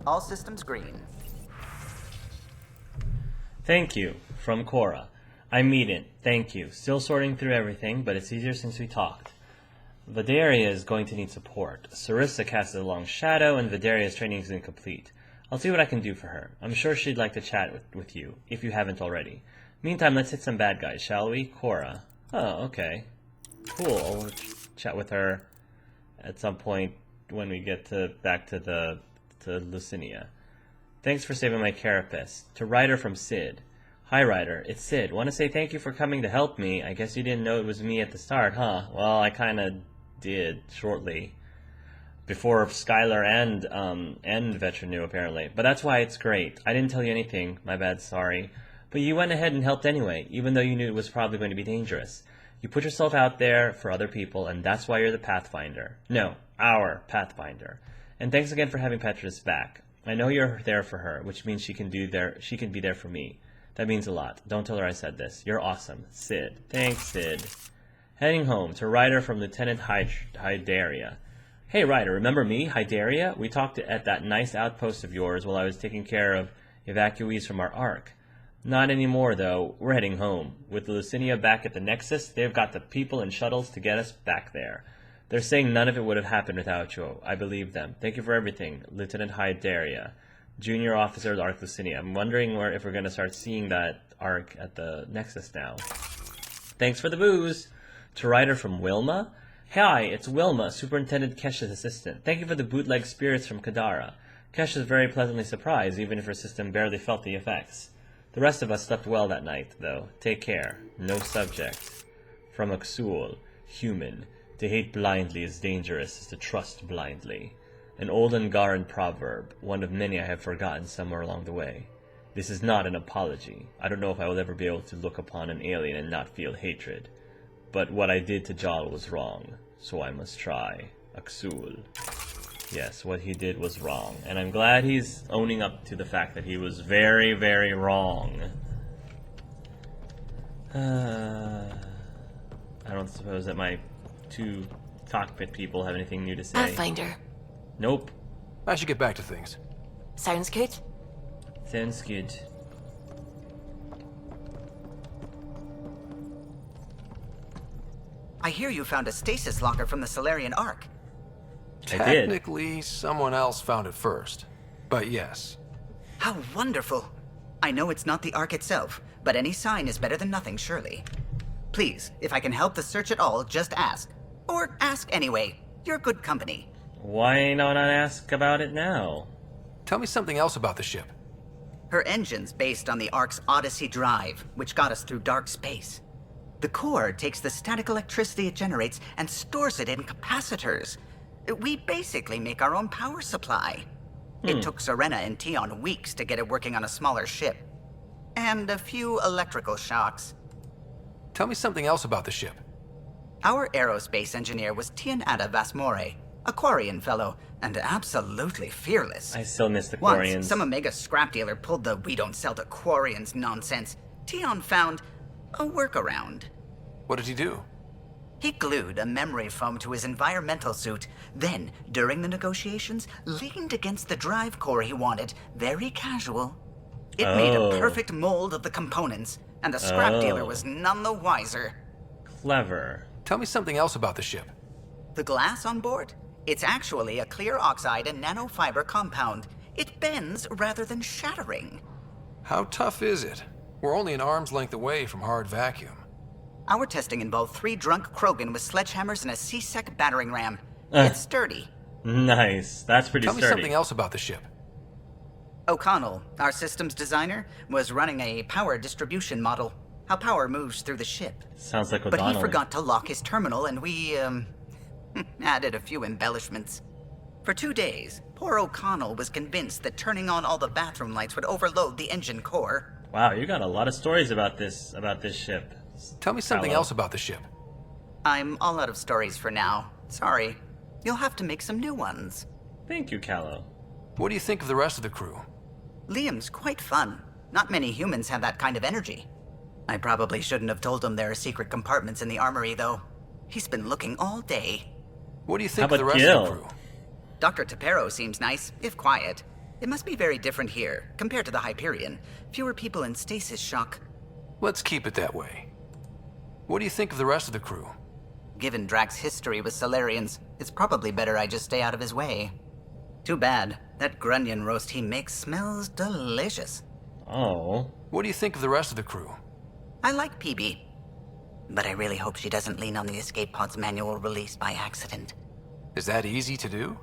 All systems green. Thank you. From Cora. I'm Meaden. Thank you. Still sorting through everything, but it's easier since we talked. Vidaria is going to need support. Sarissa casted a long shadow, and Vidaria's training is incomplete. I'll see what I can do for her. I'm sure she'd like to chat with you, if you haven't already. Meantime, let's hit some bad guys, shall we? Cora. Oh, okay. Cool. I'll chat with her at some point when we get back to Lucinia. Thanks for saving my carapace. To Ryder from Sid. Hi, Ryder. It's Sid. Want to say thank you for coming to help me. I guess you didn't know it was me at the start, huh? Well, I kinda did, shortly. Before Skyler and Veteran knew, apparently. But that's why it's great. I didn't tell you anything. My bad, sorry. But you went ahead and helped anyway, even though you knew it was probably going to be dangerous. You put yourself out there for other people, and that's why you're the Pathfinder. No, our Pathfinder. And thanks again for having Petra's back. I know you're there for her, which means she can be there for me. That means a lot. Don't tell her I said this. You're awesome. Sid. Thanks, Sid. Heading home to Ryder from Lieutenant Hydaria. Hey, Ryder, remember me, Hydaria? We talked at that nice outpost of yours while I was taking care of evacuees from our Ark. Not anymore, though. We're heading home. With Lucinia back at the Nexus, they've got the people and shuttles to get us back there. They're saying none of it would have happened without you. I believe them. Thank you for everything, Lieutenant Hydaria. Junior Officer of Ark Lucinia. I'm wondering if we're going to start seeing that Ark at the Nexus now. Thanks for the booze. To Ryder from Wilma. Hi, it's Wilma, Superintendent Kesha's assistant. Thank you for the bootleg spirits from Kadara. Kesha is very pleasantly surprised, even if her system barely felt the effects. The rest of us slept well that night, though. Take care. No subject. From Aksul. Human. To hate blindly is dangerous as to trust blindly. An old Angaran proverb, one of many I have forgotten somewhere along the way. This is not an apology. I don't know if I will ever be able to look upon an alien and not feel hatred. But what I did to Jal was wrong, so I must try. Aksul. Yes, what he did was wrong, and I'm glad he's owning up to the fact that he was very, very wrong. I don't suppose that my two cockpit people have anything new to say. Pathfinder. Nope. I should get back to things. Sounds good. Sounds good. I hear you found a stasis locker from the Salarian Ark. I did. Technically, someone else found it first. But yes. How wonderful. I know it's not the Ark itself, but any sign is better than nothing, surely. Please, if I can help the search at all, just ask. Or ask anyway. You're good company. Why not ask about it now? Tell me something else about the ship. Her engine's based on the Ark's Odyssey drive, which got us through dark space. The core takes the static electricity it generates and stores it in capacitors. We basically make our own power supply. It took Serena and Tion weeks to get it working on a smaller ship. And a few electrical shocks. Tell me something else about the ship. Our aerospace engineer was Tianada Vasmore, a Quarian fellow, and absolutely fearless. I still miss the Quarians. Once, some Omega scrap dealer pulled the "we don't sell to Quarians" nonsense. Tion found a workaround. What did he do? He glued a memory foam to his environmental suit, then, during the negotiations, leaned against the drive core he wanted, very casual. It made a perfect mold of the components, and the scrap dealer was none the wiser. Clever. Tell me something else about the ship. The glass on board? It's actually a clear oxide and nanofiber compound. It bends rather than shattering. How tough is it? We're only an arm's length away from hard vacuum. Our testing involved 3 drunk Krogan with sledgehammers and a C-Sec battering ram. It's sturdy. Nice. That's pretty Tell sturdy. me something else about the ship. O'Connell, our systems designer, was running a power distribution model. How power moves through the ship. Sounds like But O'Donnell. he forgot to lock his terminal, and we, added a few embellishments. For 2 days, poor O'Connell was convinced that turning on all the bathroom lights would overload the engine core. Wow, you got a lot of stories about this ship. Tell me something else about the ship. I'm all out of stories for now. Sorry. You'll have to make some new ones. Thank you, Callow. What do you think of the rest of the crew? Liam's quite fun. Not many humans have that kind of energy. I probably shouldn't have told him there are secret compartments in the armory, though. He's been looking all day. What do you think How of the about rest Gil? of the crew? Dr. Tapero seems nice, if quiet. It must be very different here, compared to the Hyperion. Fewer people in stasis shock. Let's keep it that way. What do you think of the rest of the crew? Given Drax's history with Salarians, it's probably better I just stay out of his way. Too bad. That grunion roast he makes smells delicious. Oh. What do you think of the rest of the crew? I like PB. But I really hope she doesn't lean on the escape pod's manual release by accident. Is that easy to do?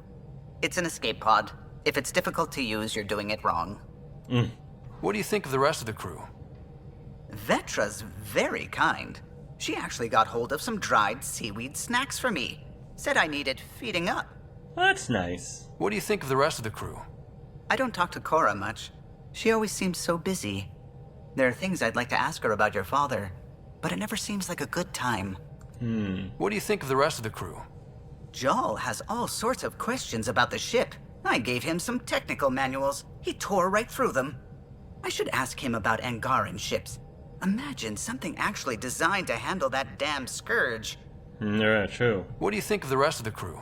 It's an escape pod. If it's difficult to use, you're doing it wrong. What do you think of the rest of the crew? Vetra's very kind. She actually got hold of some dried seaweed snacks for me. Said I needed feeding up. That's nice. What do you think of the rest of the crew? I don't talk to Cora much. She always seems so busy. There are things I'd like to ask her about your father, but it never seems like a good time. What do you think of the rest of the crew? Jal has all sorts of questions about the ship. I gave him some technical manuals. He tore right through them. I should ask him about Angaran ships. Imagine something actually designed to handle that damn scourge. Yeah, true. What do you think of the rest of the crew?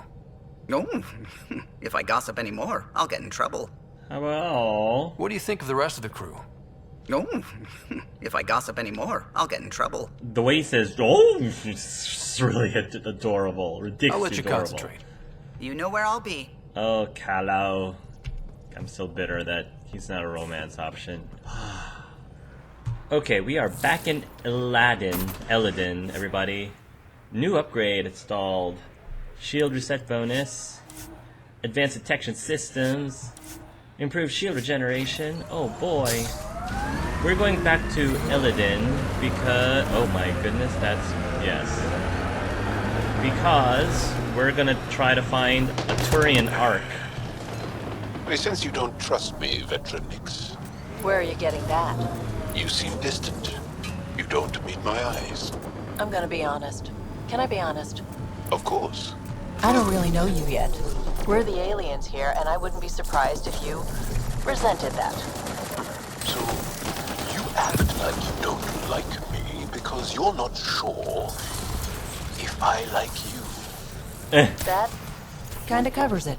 No, if I gossip anymore, I'll get in trouble. How about... What do you think of the rest of the crew? No, if I gossip anymore, I'll get in trouble. The way he says, oh, it's really adorable. Ridiculously I'll let you adorable. concentrate. You know where I'll be. Oh, Kalau. I'm so bitter that he's not a romance option. Okay, we are back in Illidan, everybody. New upgrade installed. Shield reset bonus. Advanced detection systems. Improved shield regeneration. Oh boy. We're going back to Illidan because... Oh my goodness, that's... Yes. Because we're gonna try to find a Turian Ark. I sense you don't trust me, veteran Nix. Where are you getting that? You seem distant. You don't meet my eyes. I'm gonna be honest. Can I be honest? Of course. I don't really know you yet. We're the aliens here, and I wouldn't be surprised if you resented that. So, you act like you don't like me because you're not sure if I like you. That kinda covers it.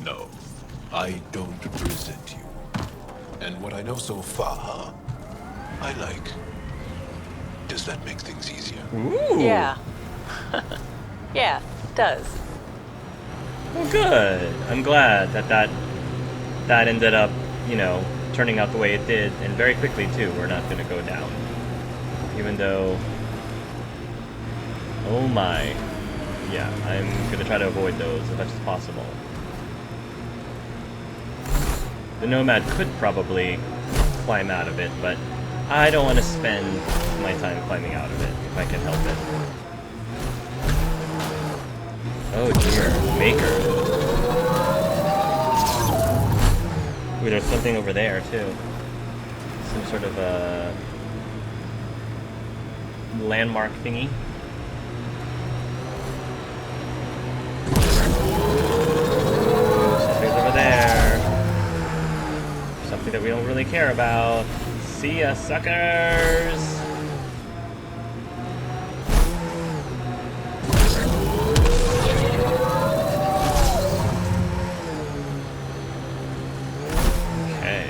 No, I don't resent you. And what I know so far, I like. Does that make things easier? Ooh. Yeah. Yeah, it does. Well, good. I'm glad that ended up, you know, turning out the way it did, and very quickly too. We're not going to go down, even though. Oh my. Yeah, I'm going to try to avoid those as much as possible. The Nomad could probably climb out of it, but I don't want to spend my time climbing out of it if I can help it. Oh dear, Maker. Ooh, there's something over there too. Some sort of a landmark thingy. Something's over there. Something that we don't really care about. See ya, suckers! Okay.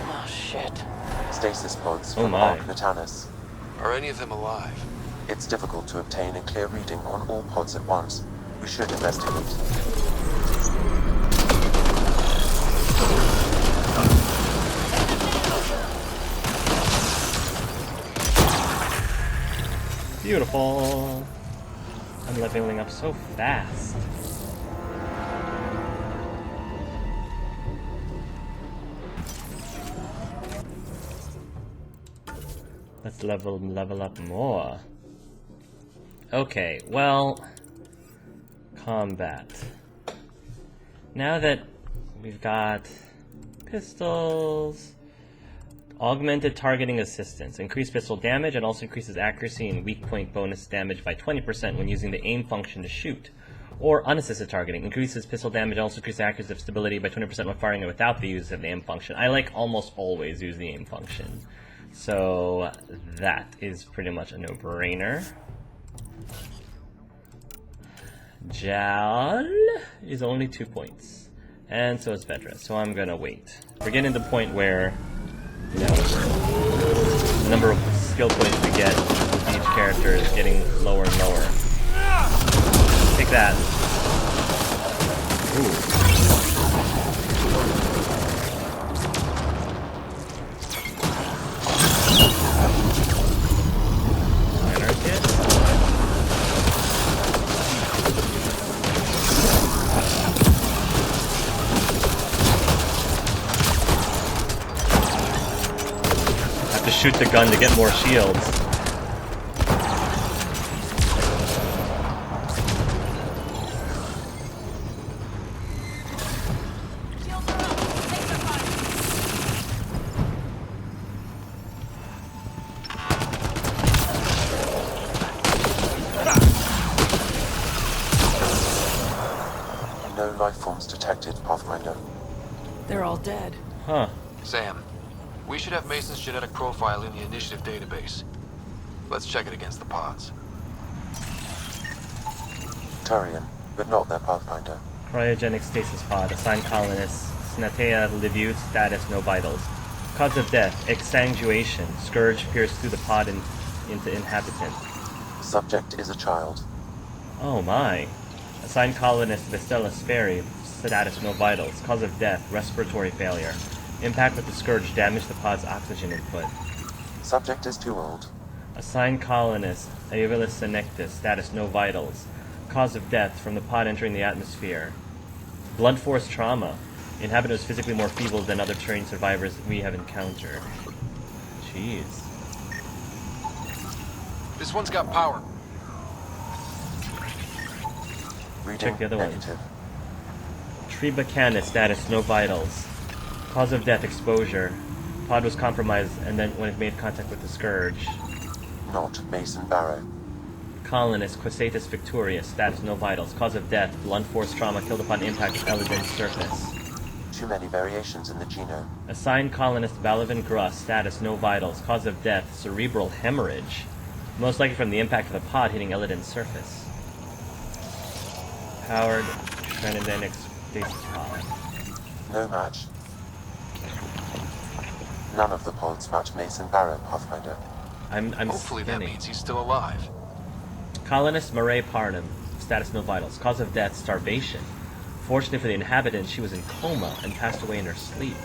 Oh, shit. Stasis pods Oh from my. Ark Natanus. Are any of them alive? It's difficult to obtain a clear reading on all pods at once. We should investigate. Beautiful. I'm leveling up so fast. Let's level up more. Okay, well, combat. Now that we've got pistols, augmented targeting assistance, increased pistol damage and also increases accuracy and weak point bonus damage by 20% when using the aim function to shoot. Or unassisted targeting, increases pistol damage and also increases accuracy of stability by 20% when firing it without the use of the aim function. I like almost always use the aim function. So that is pretty much a no-brainer. Jal is only 2 points. And so is Vedra, so I'm gonna wait. We're getting to the point where, you know, the number of skill points we get with each character is getting lower and lower. Take that. Ooh. Minor hit. Have to shoot the gun to get more shields. No life forms detected, Pathfinder. They're all dead. Huh. Sam, we should have Mason's genetic profile in the initiative database. Let's check it against the pods. Turian, but not their Pathfinder. Cryogenic stasis pod. Assigned colonists. Snatea Liviu. Status no vitals. Cause of death. Exsanguination. Scourge pierced through the pod and into inhabitant. Subject is a child. Oh my. Assigned colonist Vistella Sperry. Status no vitals. Cause of death. Respiratory failure. Impact with the Scourge damaged the pod's oxygen input. Subject is too old. Assigned colonist Aeolus Senectus. Status no vitals. Cause of death from the pod entering the atmosphere. Blunt force trauma. Inhabitant was physically more feeble than other terrain survivors we have encountered. Jeez. This one's got power. Reading Check the other one. negative. Tribacanis status no vitals. Cause of death exposure. Pod was compromised and then when it made contact with the Scourge. Not Mason Barrow. Colonist Quasatus Victorious status no vitals. Cause of death blunt force trauma killed upon impact with Illidan's surface. Too many variations in the genome. Assigned colonist Balavan Gruss status no vitals. Cause of death cerebral hemorrhage. Most likely from the impact of the pod hitting Illidan's surface. Powered Trinidadic stasis pod. No match. None of the pods match Mason Barrow, Pathfinder. I'm Hopefully that scanning. means he's still alive. Colonist Marae Parnham, status no vitals. Cause of death starvation. Fortunately for the inhabitants, she was in coma and passed away in her sleep.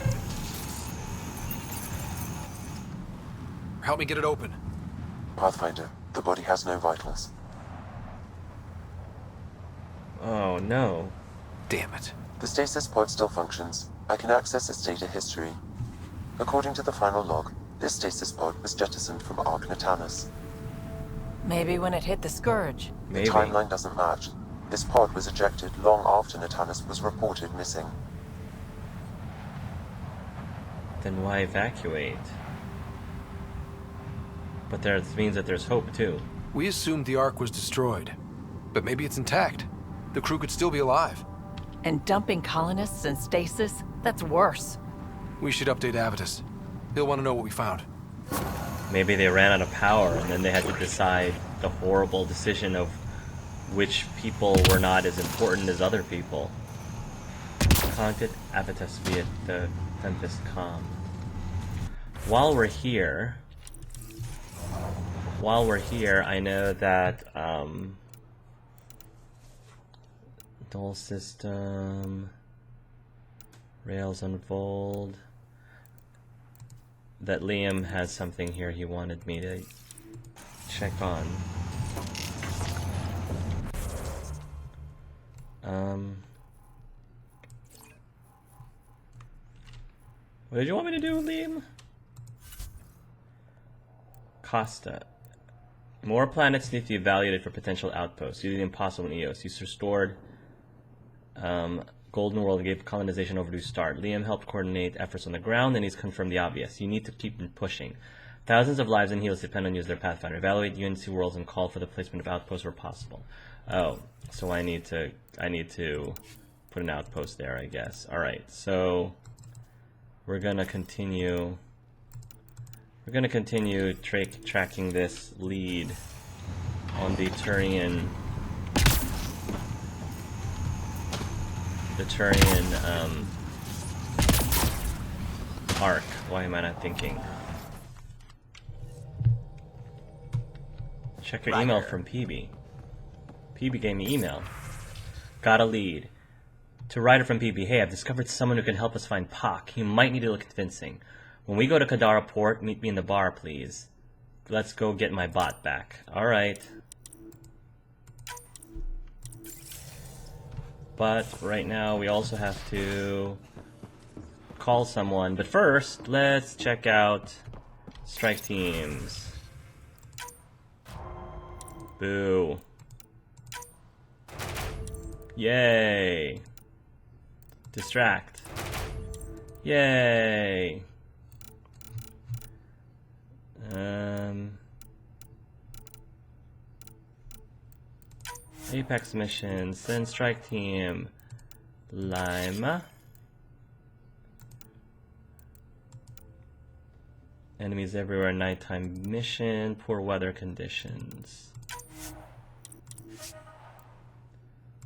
Help me get it open. Pathfinder, the body has no vitals. Oh no. Damn it. The stasis pod still functions. I can access its data history. According to the final log, this stasis pod was jettisoned from Ark Natanus. Maybe when it hit the Scourge. Maybe. The timeline doesn't match. This pod was ejected long after Natanus was reported missing. Then why evacuate? But that means that there's hope too. We assumed the Ark was destroyed, but maybe it's intact. The crew could still be alive. And dumping colonists in stasis? That's worse. We should update Avitus. He'll want to know what we found. Maybe they ran out of power and then they had to decide the horrible decision of which people were not as important as other people. Contact Avitus via the Tempest Com. While we're here, I know that Dual system, Rails unfold. That Liam has something here he wanted me to check on. What did you want me to do, Liam? Costa. More planets need to be evaluated for potential outposts. You did the impossible in EOS. You restored Golden World and gave colonization overdue start. Liam helped coordinate efforts on the ground, and he's confirmed the obvious. You need to keep pushing. Thousands of lives and heals depend on you as their Pathfinder. Evaluate UNC worlds and call for the placement of outposts where possible. Oh, so I need to put an outpost there, I guess. Alright, so we're gonna continue We're gonna continue tracking this lead on the Turian arc. Why am I not thinking? Check your email from PB. PB gave me email. Got a lead. To Ryder from PB, hey, I've discovered someone who can help us find Pak. He might need to look convincing. When we go to Kadara Port, meet me in the bar, please. Let's go get my bot back. Alright. But right now we also have to call someone. But first, let's check out strike teams. Boo. Yay. Distract. Yay. Apex mission, send strike team. Lima. Enemies everywhere, nighttime mission, poor weather conditions.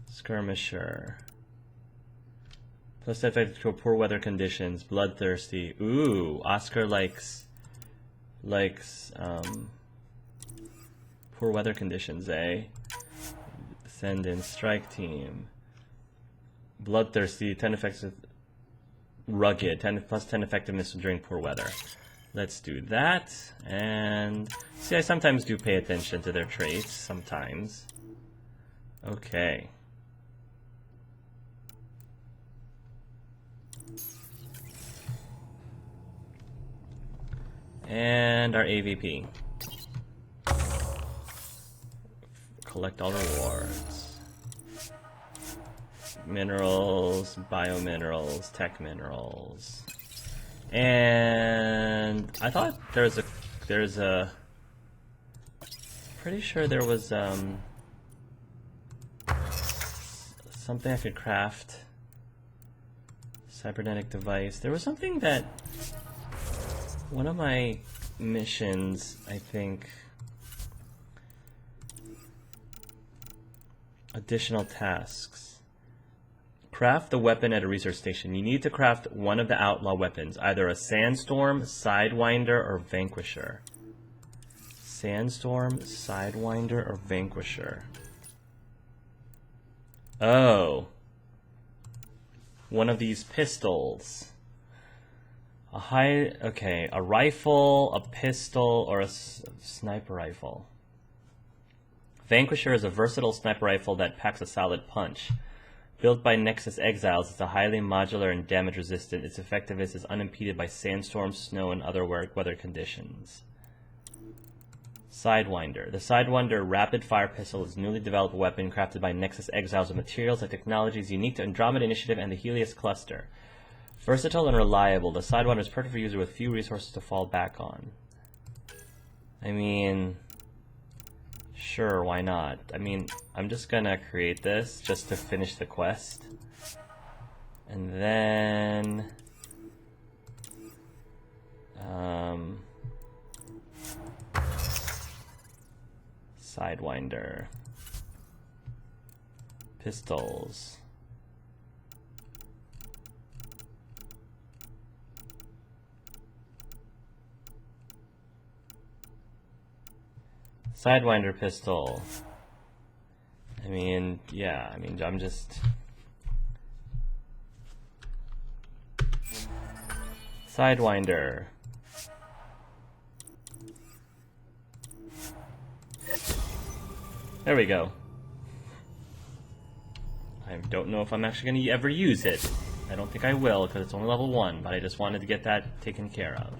Skirmisher. Plus effect to poor weather conditions, bloodthirsty. Ooh, Oscar likes poor weather conditions, eh? Send in strike team. Bloodthirsty, 10 effective, rugged, 10 plus 10 effectiveness during poor weather. Let's do that. And see, I sometimes do pay attention to their traits. Sometimes. Okay. And our AVP. Collect all rewards. Minerals, biominerals, tech minerals. And I thought there's a pretty sure there was something I could craft. Cybernetic device. There was something that one of my missions, I think, additional tasks. Craft the weapon at a research station. You need to craft one of the outlaw weapons, either a Sandstorm, Sidewinder, or Vanquisher. Sandstorm, Sidewinder, or Vanquisher. Oh. One of these pistols. A rifle, a pistol, or a sniper rifle. Vanquisher is a versatile sniper rifle that packs a solid punch. Built by Nexus exiles, it's a highly modular and damage resistant. Its effectiveness is unimpeded by sandstorms, snow, and other weather conditions. Sidewinder. The Sidewinder rapid-fire pistol is a newly developed weapon crafted by Nexus exiles with materials and technologies unique to Andromeda Initiative and the Helios Cluster. Versatile and reliable, the Sidewinder is perfect for user with few resources to fall back on. I mean, sure, why not? I mean, I'm just gonna create this just to finish the quest. And then Sidewinder. Pistols. Sidewinder pistol. I mean, yeah, I'm just... Sidewinder. There we go. I don't know if I'm actually going to ever use it. I don't think I will, because it's only level 1, but I just wanted to get that taken care of.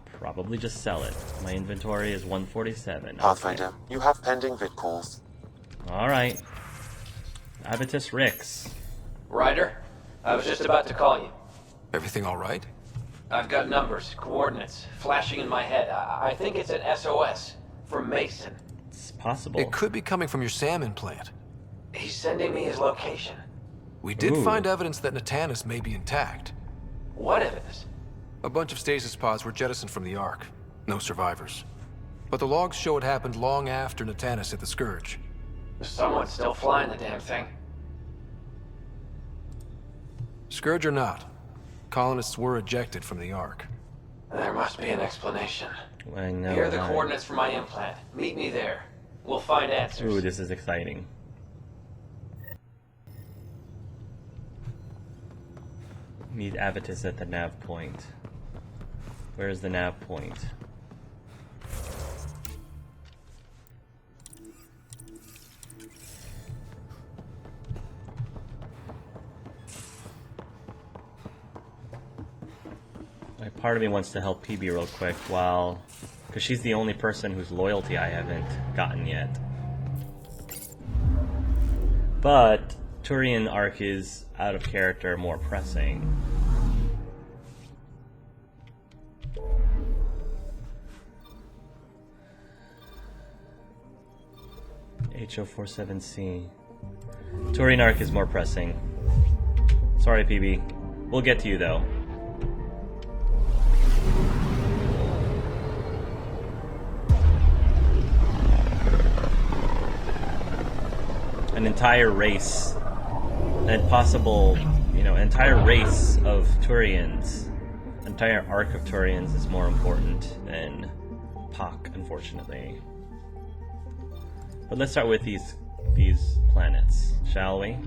Probably just sell it. My inventory is 147. Pathfinder, Okay. you have pending vid calls. Alright. Abatus Rix. Ryder, I was just about to call you. Everything all right? I've got numbers, coordinates, flashing in my head. I think it's an SOS from Mason. It's possible. It could be coming from your salmon plant. He's sending me his location. We did Ooh. find evidence that Natanis may be intact. What evidence? A bunch of stasis pods were jettisoned from the Ark. No survivors. But the logs show it happened long after Natanus hit the Scourge. Someone's still flying the damn thing. Scourge or not, colonists were ejected from the Ark. There must be an explanation. I know. Here are the right? coordinates for my implant. Meet me there. We'll find answers. Ooh, this is exciting. Meet Avitus at the nav point. Where's the nav point? Like, part of me wants to help PB real quick while... because she's the only person whose loyalty I haven't gotten yet. But Turian arc is out of character, more pressing. HO47C. Turian arc is more pressing. Sorry, PB. We'll get to you though. An entire race, an possible, an entire race of Turians, an entire arc of Turians is more important than Pak, unfortunately. But let's start with these planets, shall we?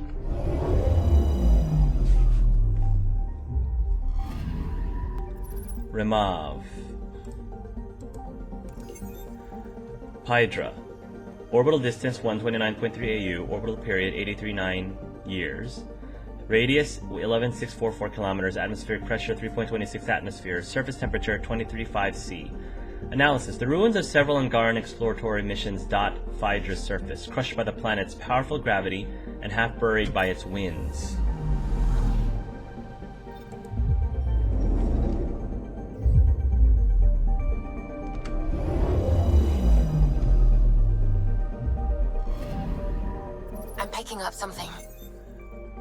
Rimav. Hydra. Orbital distance 129.3 AU, orbital period 83.9 years, radius 11,644 kilometers, atmospheric pressure 3.26 atmospheres, surface temperature 23.5 C. Analysis: the ruins of several Angaran exploratory missions dot Hydra's surface, crushed by the planet's powerful gravity and half buried by its winds. Picking up something.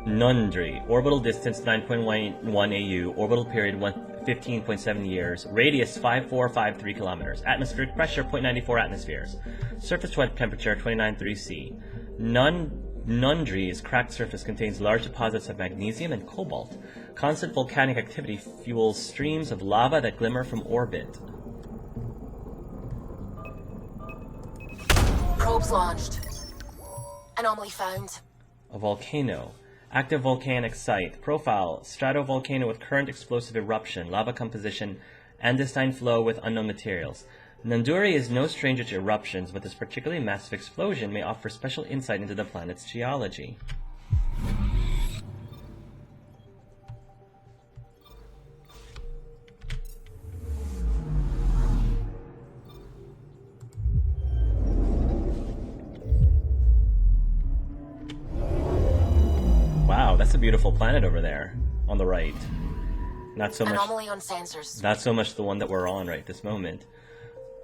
Nundri. Orbital distance 9.11 AU. Orbital period 15.7 years. Radius 5453 kilometers. Atmospheric pressure 0.94 atmospheres. Surface temperature 29.3 C. Nundri's cracked surface contains large deposits of magnesium and cobalt. Constant volcanic activity fuels streams of lava that glimmer from orbit. Probes launched. Anomaly found. A volcano. Active volcanic site. Profile. Stratovolcano with current explosive eruption. Lava composition. Andesite flow with unknown materials. Nunduri is no stranger to eruptions, but this particularly massive explosion may offer special insight into the planet's geology. Wow, that's a beautiful planet over there on the right. Not so much. Anomaly on sensors. Not so much the one that we're on right this moment.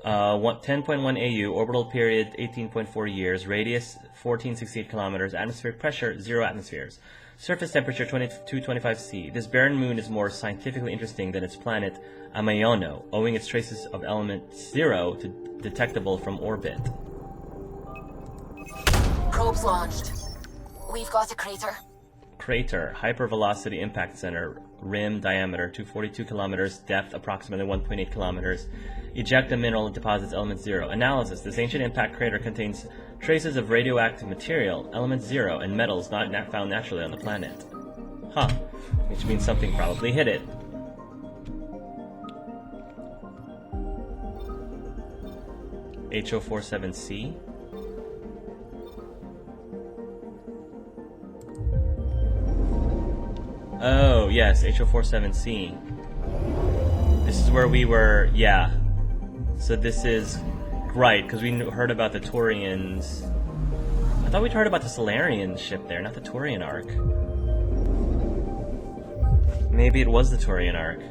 10.1 AU, orbital period 18.4 years, radius 1468 kilometers, atmospheric pressure 0 atmospheres, surface temperature 2225 C. This barren moon is more scientifically interesting than its planet Amayono, owing its traces of element 0 to detectable from orbit. Probes launched. We've got a crater. Crater, hypervelocity impact center, rim diameter 242 kilometers, depth approximately 1.8 kilometers, ejecta mineral deposits element 0. Analysis: this ancient impact crater contains traces of radioactive material, element 0, and metals not found naturally on the planet. Huh, which means something probably hit it. HO47C. Oh, yes, HO47C. This is where we were, yeah. So this is, right, because we heard about the Turians. I thought we'd heard about the Salarian ship there, not the Turian arc. Maybe it was the Turian arc.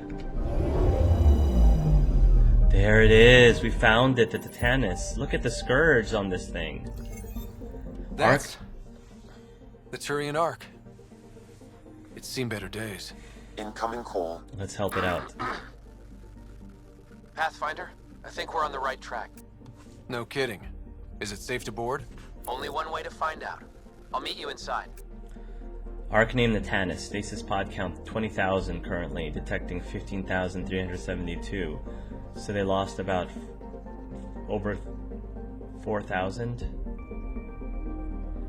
There it is, we found it, the Titanus. Look at the Scourge on this thing. That's the Turian Ark. It's seen better days. Incoming call. Let's help it out. Pathfinder, I think we're on the right track. No kidding. Is it safe to board? Only one way to find out. I'll meet you inside. Arc name Natanus. Stasis pod count 20,000 currently, detecting 15,372. So they lost about over 4,000.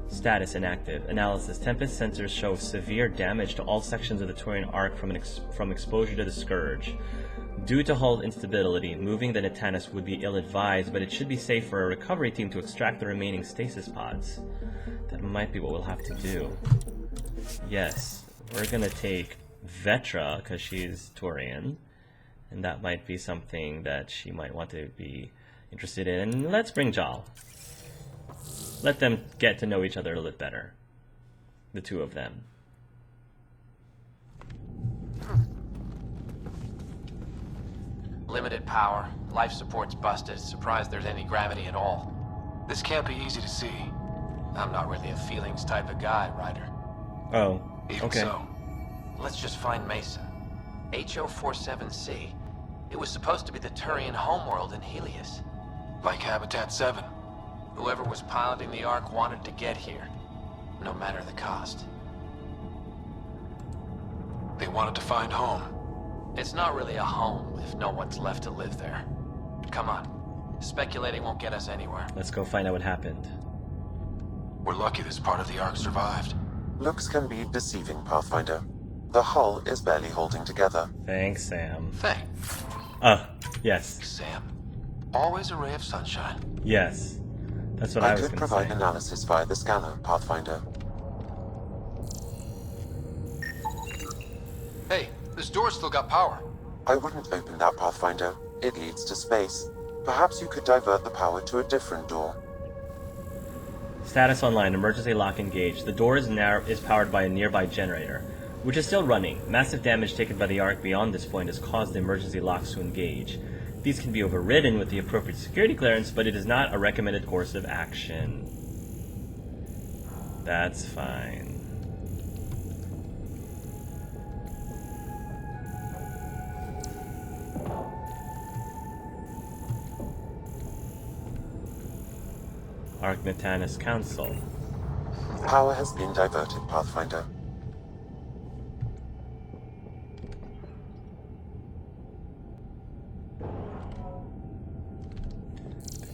Status inactive. Analysis. Tempest sensors show severe damage to all sections of the Turian arc from exposure to the Scourge. Due to hull instability, moving the Natanus would be ill-advised, but it should be safe for a recovery team to extract the remaining stasis pods. That might be what we'll have to do. Yes, we're gonna take Vetra, because she's Turian, and that might be something that she might want to be interested in. And let's bring Jal. Let them get to know each other a little bit better. The two of them. Limited power, life support's busted, surprised there's any gravity at all. This can't be easy to see. I'm not really a feelings type of guy, Ryder. Oh, Even okay. so. Let's just find Mesa. HO47C. It was supposed to be the Turian homeworld in Helios. Like Habitat 7. Whoever was piloting the Ark wanted to get here, no matter the cost. They wanted to find home. It's not really a home if no one's left to live there. Come on. Speculating won't get us anywhere. Let's go find out what happened. We're lucky this part of the Ark survived. Looks can be deceiving, Pathfinder. The hull is barely holding together. Thanks, Sam. Thanks, Yes. Sam. Always a ray of sunshine. Yes. That's what I was could gonna provide say. analysis via the scanner, Pathfinder. Hey, this door's still got power. I wouldn't open that, Pathfinder. It leads to space. Perhaps you could divert the power to a different door. Status online. Emergency lock engaged. The door is powered by a nearby generator, which is still running. Massive damage taken by the Ark beyond this point has caused the emergency locks to engage. These can be overridden with the appropriate security clearance, but it is not a recommended course of action. That's fine. Ark Natanus Council. Power has been diverted, Pathfinder.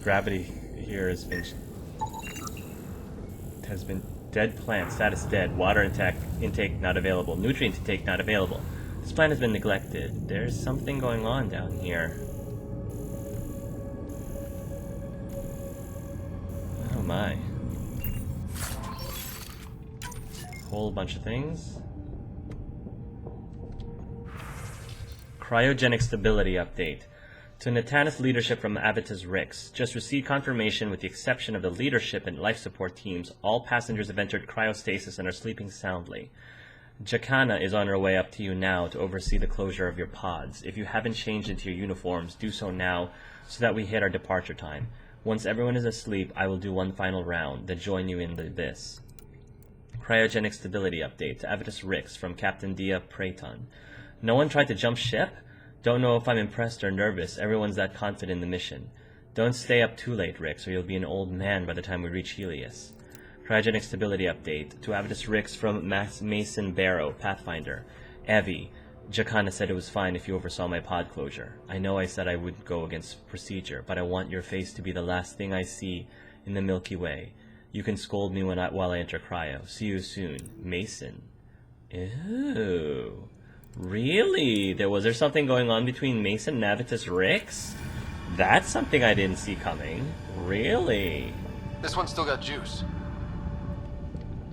Gravity here has been dead plant, status dead, water intake not available, nutrient intake not available. This plant has been neglected. There's something going on down here. Oh my. Whole bunch of things. Cryogenic stability update. To Natanus leadership from Avitus Rix. Just received confirmation with the exception of the leadership and life support teams. All passengers have entered cryostasis and are sleeping soundly. Jacana is on her way up to you now to oversee the closure of your pods. If you haven't changed into your uniforms, do so now so that we hit our departure time. Once everyone is asleep, I will do one final round, then join you in the abyss. Cryogenic stability update to Avitus Rix from Captain Dia Praeton. No one tried to jump ship? Don't know if I'm impressed or nervous. Everyone's that confident in the mission. Don't stay up too late, Rix, or you'll be an old man by the time we reach Helios. Cryogenic stability update to Avitus Rix from Mason Barrow, Pathfinder. Evie, Jacana said it was fine if you oversaw my pod closure. I know I said I wouldn't go against procedure, but I want your face to be the last thing I see in the Milky Way. You can scold me while I enter cryo. See you soon. Mason. Ew. Really? Was there something going on between Mason and Avitus Rix? That's something I didn't see coming. Really? This one's still got juice.